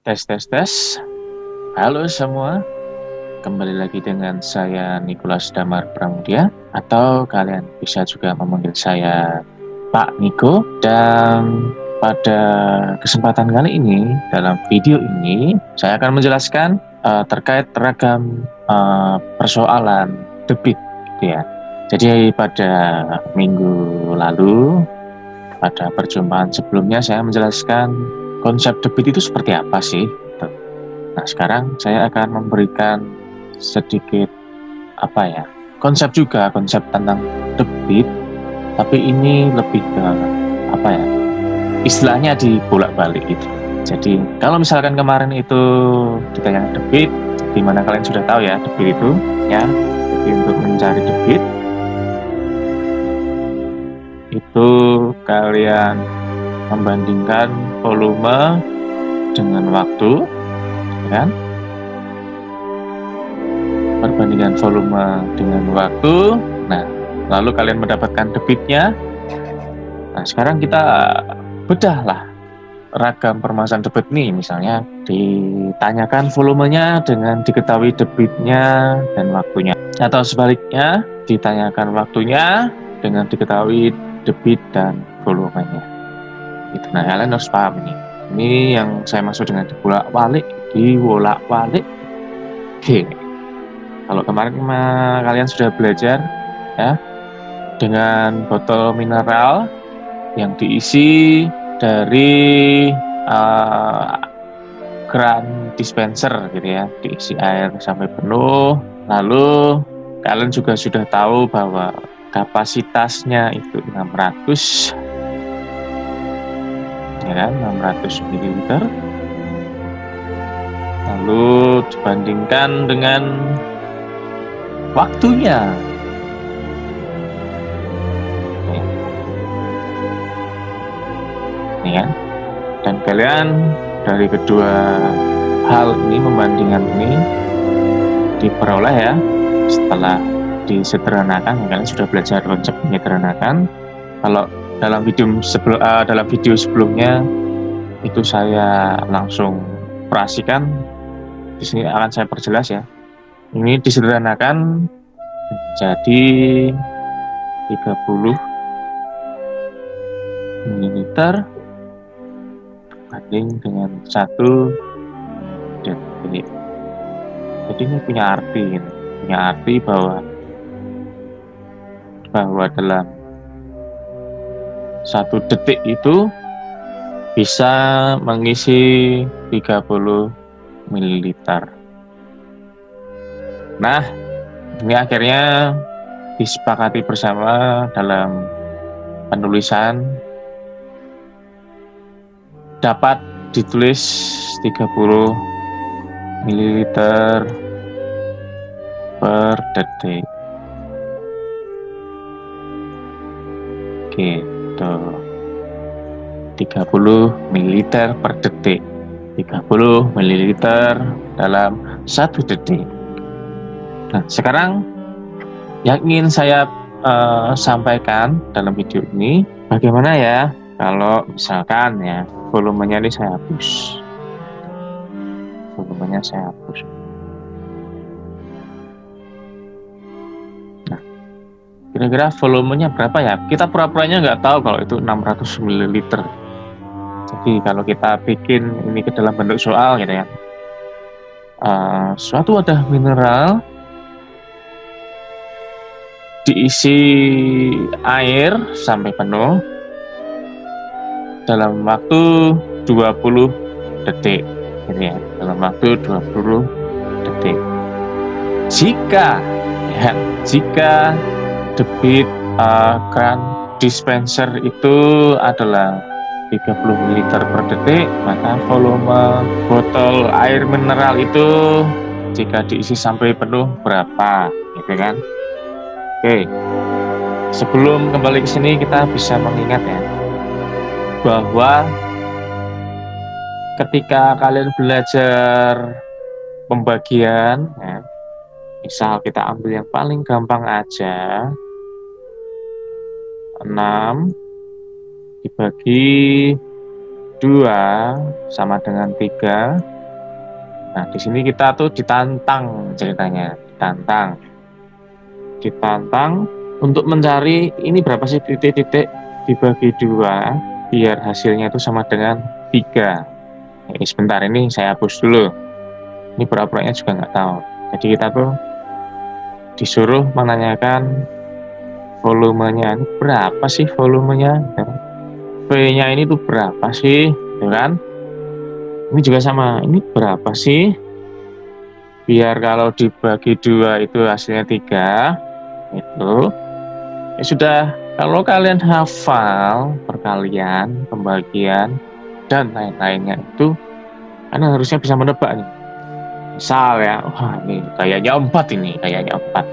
Tes tes tes. Halo semua, kembali lagi dengan saya Nicholas Damar Pramudia, atau kalian bisa juga memanggil saya Pak Niko. Dan pada kesempatan kali ini, dalam video ini saya akan menjelaskan terkait ragam persoalan debit gitu ya. Jadi pada minggu lalu, pada perjumpaan sebelumnya saya menjelaskan konsep debit itu seperti apa sih. Nah, sekarang saya akan memberikan sedikit konsep juga, konsep tentang debit, tapi ini lebih ke istilahnya dibolak-balik gitu. Jadi kalau misalkan kemarin itu ditanya debit, dimana kalian sudah tahu ya debit itu ya. Jadi untuk mencari debit itu kalian membandingkan volume dengan waktu, kan? Perbandingan volume dengan waktu. Nah, lalu kalian mendapatkan debitnya. Nah, sekarang kita bedahlah ragam permasalahan debit nih. Misalnya ditanyakan volumenya dengan diketahui debitnya dan waktunya, atau sebaliknya ditanyakan waktunya dengan diketahui debit dan volumenya. Itu. Nah, kalian harus paham ini. Ini yang saya maksud dengan dibolak-balik. Oke. Kalau kemarin kalian sudah belajar ya dengan botol mineral yang diisi dari keran dispenser gitu ya, diisi air sampai penuh. Lalu kalian juga sudah tahu bahwa kapasitasnya itu 600 ya kan, 600 ml. Lalu dibandingkan dengan waktunya. Nih kan? Dan kalian dari kedua hal ini, membandingkan ini diperoleh ya setelah disederhanakan. Kalian sudah belajar konsep menyederhanakan. Kalau dalam video sebelumnya itu saya langsung operasikan. Di sini akan saya perjelas ya. Ini disederhanakan menjadi 30 ml banding dengan 1 detik. Jadi ini punya arti bahwa dalam 1 detik itu bisa mengisi 30 ml. Nah, ini akhirnya disepakati bersama dalam penulisan, dapat ditulis 30 ml per detik. Gitu. 30 ml per detik. 30 ml dalam 1 detik. Nah, sekarang yang ingin saya sampaikan dalam video ini, bagaimana ya kalau misalkan ya volumenya ini saya hapus. Nah, kira-kira volumenya berapa ya? Kita pura-puranya nggak tahu kalau itu 600 ml. Jadi kalau kita bikin ini ke dalam bentuk soal gitu ya, suatu wadah mineral diisi air sampai penuh dalam waktu 20 detik gitu ya, dalam waktu 20 detik. Jika debit keran dispenser itu adalah 30 ml per detik, maka volume botol air mineral itu jika diisi sampai penuh berapa, gitu kan? Oke, sebelum kembali ke sini kita bisa mengingat ya bahwa ketika kalian belajar pembagian ya, misal kita ambil yang paling gampang aja, 6 dibagi 2 sama dengan 3. Nah, di sini kita tuh ditantang ceritanya, ditantang untuk mencari ini berapa sih titik-titik dibagi 2 biar hasilnya itu sama dengan 3. Ini sebentar, ini saya hapus dulu. Ini pura-puranya juga nggak tahu. Jadi kita tuh disuruh menanyakan volumenya. Ini berapa sih volumenya? V-nya ini tuh berapa sih? Gitu kan? Ini juga sama. Ini berapa sih? Biar kalau dibagi 2 itu hasilnya 3. Itu. Ya sudah, kalau kalian hafal perkalian, pembagian, dan lain-lainnya itu, kalian harusnya bisa menebak nih. Misal ya, wah ini kayaknya 4 ini, kayaknya 4.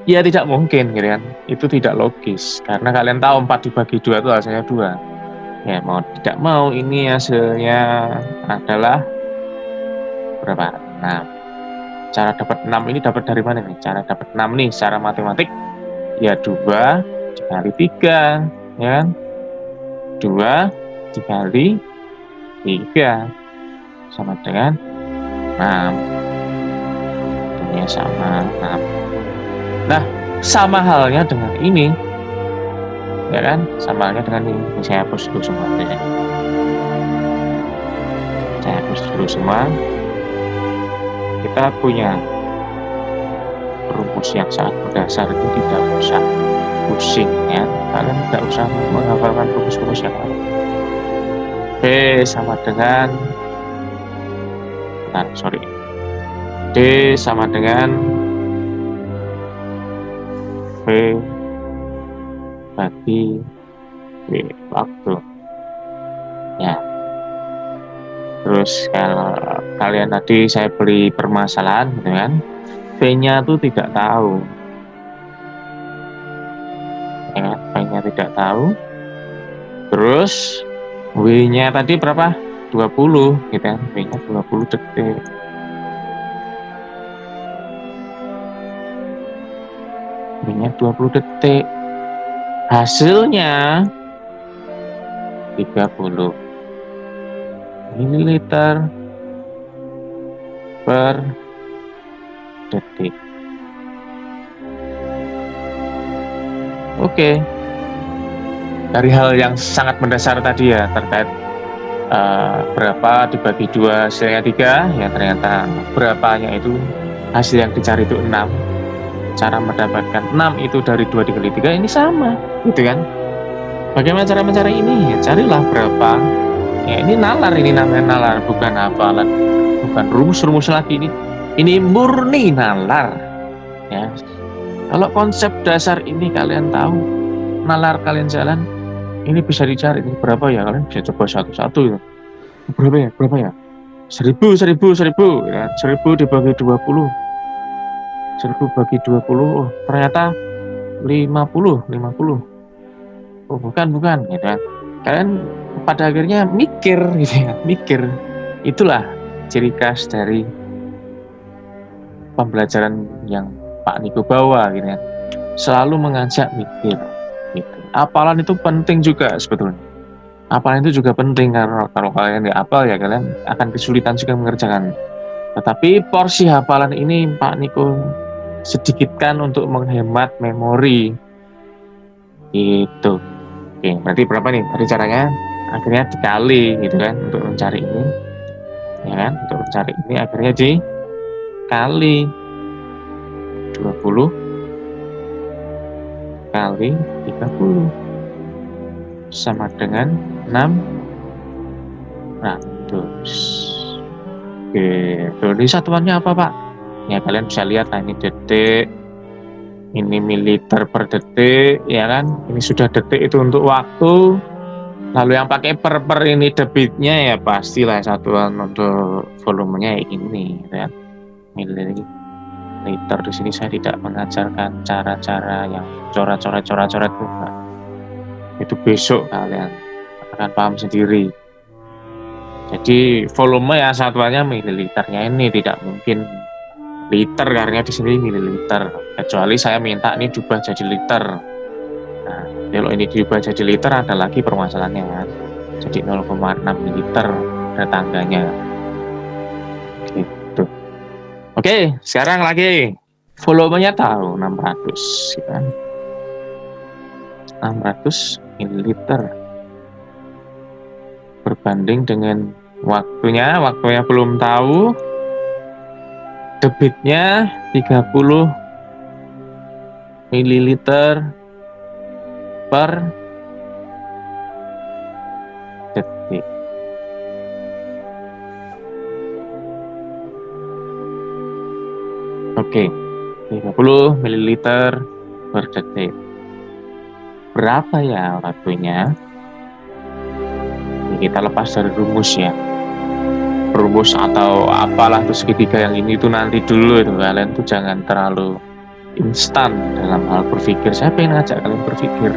Ya tidak mungkin gitu kan, itu tidak logis. Karena kalian tahu 4 dibagi 2 itu hasilnya 2. Ya mau tidak mau ini hasilnya adalah berapa? 6. Cara dapat 6 ini dapat dari mana nih? Cara dapat 6 nih secara matematik, ya 2 dikali 3, ya kan? 2 dikali 3 sama dengan 6. Ini sama 6. Nah, sama halnya dengan ini, ya kan? Sama halnya dengan ini. Saya hapus dulu semua. Saya hapus dulu semua. Kita punya rumus yang sangat mendasar, itu tidak usah pusing ya. Kalian tidak usah menghafalkan rumus-rumus yang lain. B sama dengan D sama dengan V bagi W waktu ya. Terus kalau kalian tadi saya beri permasalahan gitu kan, V-nya tuh tidak tahu ya, V-nya tidak tahu. Terus W-nya tadi berapa? 20 gitu kan, W-nya 20 detik. W-nya 20 detik. Hasilnya 30 mililiter per detik. Oke. Dari hal yang sangat mendasar tadi ya, terkait berapa dibagi 2 hasilnya 3, ya ternyata berapanya itu hasil yang dicari itu 6. Cara mendapatkan 6 itu dari 2 dikali 3 ini sama gitu kan. Bagaimana cara mencari ini? Ya, carilah berapa. Ya ini nalar, ini namanya nalar, bukan hafalan, bukan rumus-rumus lagi. Ini murni nalar ya. Kalau konsep dasar ini kalian tahu, nalar kalian jalan, ini bisa dicari. Ini berapa ya, kalian bisa coba satu-satu ya. Berapa ya 1000 ya. 1000 dibagi 20, 1000 bagi 20, oh ternyata 50. Oh bukan gitu kan. Kalian pada akhirnya mikir gitu ya, mikir. Itulah ciri khas dari pembelajaran yang Pak Niko bawa gitu ya. Selalu mengajak mikir gitu. Hafalan itu penting juga sebetulnya. Hafalan itu juga penting, karena kalau kalian nggak hafal ya kalian akan kesulitan juga mengerjakan. Tetapi porsi hafalan ini Pak Niko sedikitkan untuk menghemat memori. Itu. Oke, berarti berapa nih tadi caranya? Akhirnya dikali gitu kan untuk mencari ini. Ya kan? Untuk mencari ini akhirnya dikali 20 kali 30 sama dengan 600. Oke, ini satuannya apa Pak? Ya kalian bisa lihat lah, ini detik, ini mililiter per detik, ya kan? Ini sudah detik itu untuk waktu. Lalu yang pakai per ini debitnya ya pastilah satuan untuk volumenya ini, ya kan? Mililiter. Di sini saya tidak mengajarkan cara-cara yang coret-coret itu. Itu besok kalian akan paham sendiri. Jadi volume ya satuannya mililiternya, ini tidak mungkin liter karena di sini mililiter. Kecuali saya minta ini diubah jadi liter. Nah, kalau ini diubah jadi liter ada lagi permasalahannya kan. Jadi 0,6 mililiter ada tangganya. Oke, sekarang lagi volumenya tahu 600 ya. 600 ml berbanding dengan waktunya belum tahu, debitnya 30 ml per detik. Oke, 30 ml per detik. Berapa ya waktunya? Ini kita lepas dari rumus ya. Rumus atau apalah itu segitiga yang ini tuh nanti dulu itu. Kalian tuh jangan terlalu instan dalam hal berpikir. Saya pengen ngajak kalian berpikir.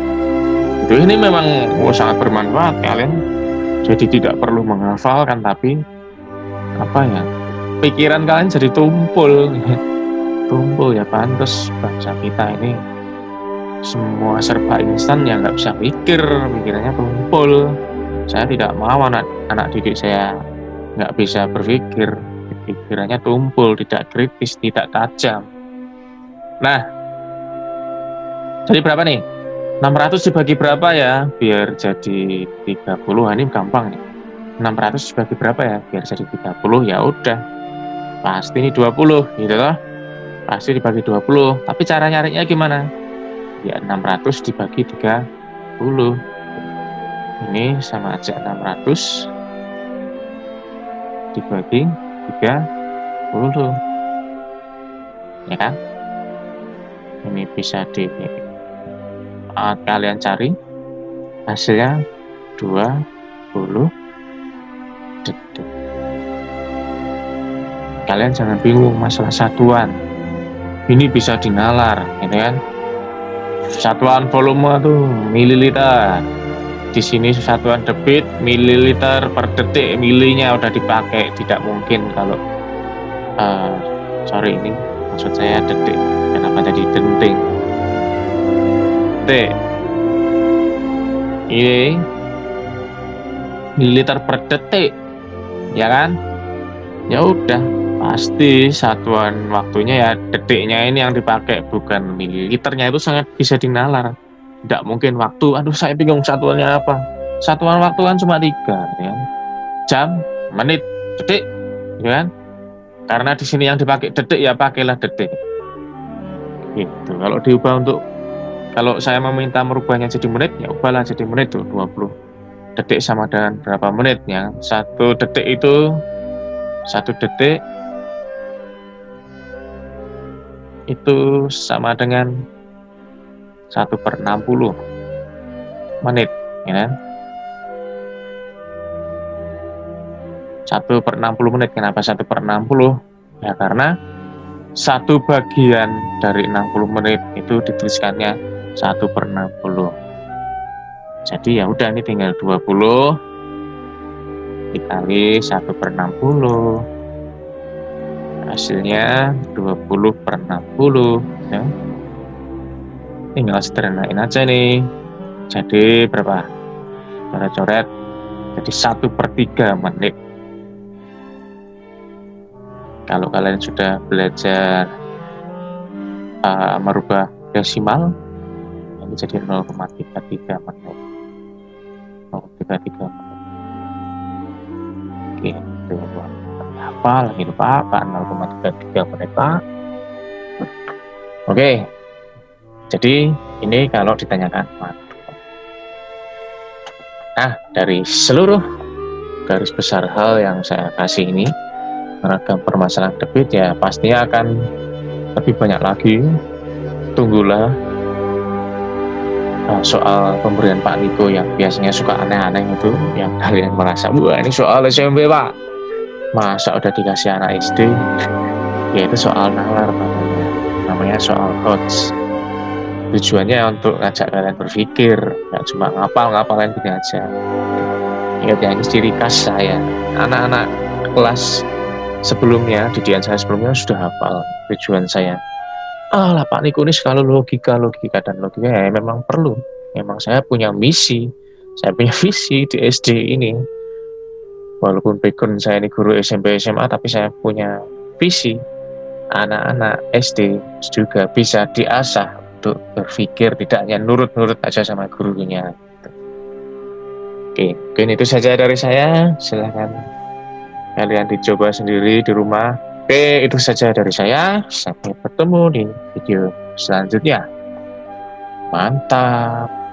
Itu ini memang sangat bermanfaat. Kalian jadi tidak perlu menghafalkan, tapi apa ya? Pikiran kalian jadi tumpul. Tumpul ya, pantas bangsa kita ini semua serba instan ya, nggak bisa pikir, pikirannya tumpul. Saya tidak mau anak didik saya nggak bisa berpikir, pikirannya tumpul, tidak kritis, tidak tajam. Nah, jadi berapa nih? 600 dibagi berapa ya biar jadi 30? Ini gampang nih. 600 dibagi berapa ya biar jadi 30? Ya udah, pasti ini 20 gitu loh. Pasti dibagi 20. Tapi cara nyarinya gimana? Ya 600 dibagi 30. Ini sama aja, 600 dibagi 30. Ya kan? Ini bisa kalian cari hasilnya 20 detik. Kalian jangan bingung masalah satuan. Ini bisa dinalar, gitu kan? Satuan volume tuh mililiter. Di sini satuan debit mililiter per detik, milinya udah dipakai. Tidak mungkin kalau sorry, ini maksud saya detik. Kenapa jadi denting? Detik. Ini mililiter per detik, ya kan? Ya udah, pasti satuan waktunya ya detiknya ini yang dipakai, bukan mililiternya. Itu sangat bisa dinalar. Tidak mungkin waktu, aduh saya bingung satuannya apa. Satuan waktu kan cuma 3, ya. Jam, menit, detik, ya kan? Karena di sini yang dipakai detik, ya pakailah detik. Gitu. Kalau diubah kalau saya meminta merubahnya jadi menit, ya ubahlah jadi menit tuh. 20 detik sama dengan berapa menit ya? 1 detik itu 1 detik itu sama dengan 1/60 menit, ya kan? 1/60 menit. Kenapa 1/60? Ya karena 1 bagian dari 60 menit itu dituliskannya 1/60. Jadi ya udah, ini tinggal 20 dikali 1/60. Hasilnya 20/60 ya. Tinggal sederhanain aja nih. Jadi berapa? Coret-coret jadi 1/3 menit. Kalau kalian sudah belajar merubah desimal, ini jadi 0,33 menit. 0,33 menit. Oke, itu apa lagi lupa Pak? 0,33 menit Pak. Oke, jadi ini kalau ditanyakan waktu. Nah, dari seluruh garis besar hal yang saya kasih ini, ragam permasalahan debit ya pastinya akan lebih banyak lagi. Tunggulah soal pemberian Pak Niko yang biasanya suka aneh-aneh itu, yang kalian merasa wah ini soal SMP Pak, masa udah dikasih anak SD. Ya itu soal nalar namanya soal HOTS. Tujuannya untuk ngajak kalian berpikir, nggak cuma ngapal-ngapalin gini aja. Ingat ya, ini ciri khas saya. Anak-anak kelas sebelumnya, didikan saya sebelumnya sudah hafal. Tujuan saya, lah Pak Niko ini selalu logika dan logika ya memang perlu. Memang saya punya misi, saya punya visi di SD ini. Walaupun background saya ini guru SMP SMA, tapi saya punya visi anak-anak SD juga bisa diasah untuk berpikir, tidak hanya nurut-nurut aja sama gurunya. Oke, mungkin itu saja dari saya. Silahkan kalian dicoba sendiri di rumah. Oke, itu saja dari saya. Sampai bertemu di video selanjutnya. Mantap.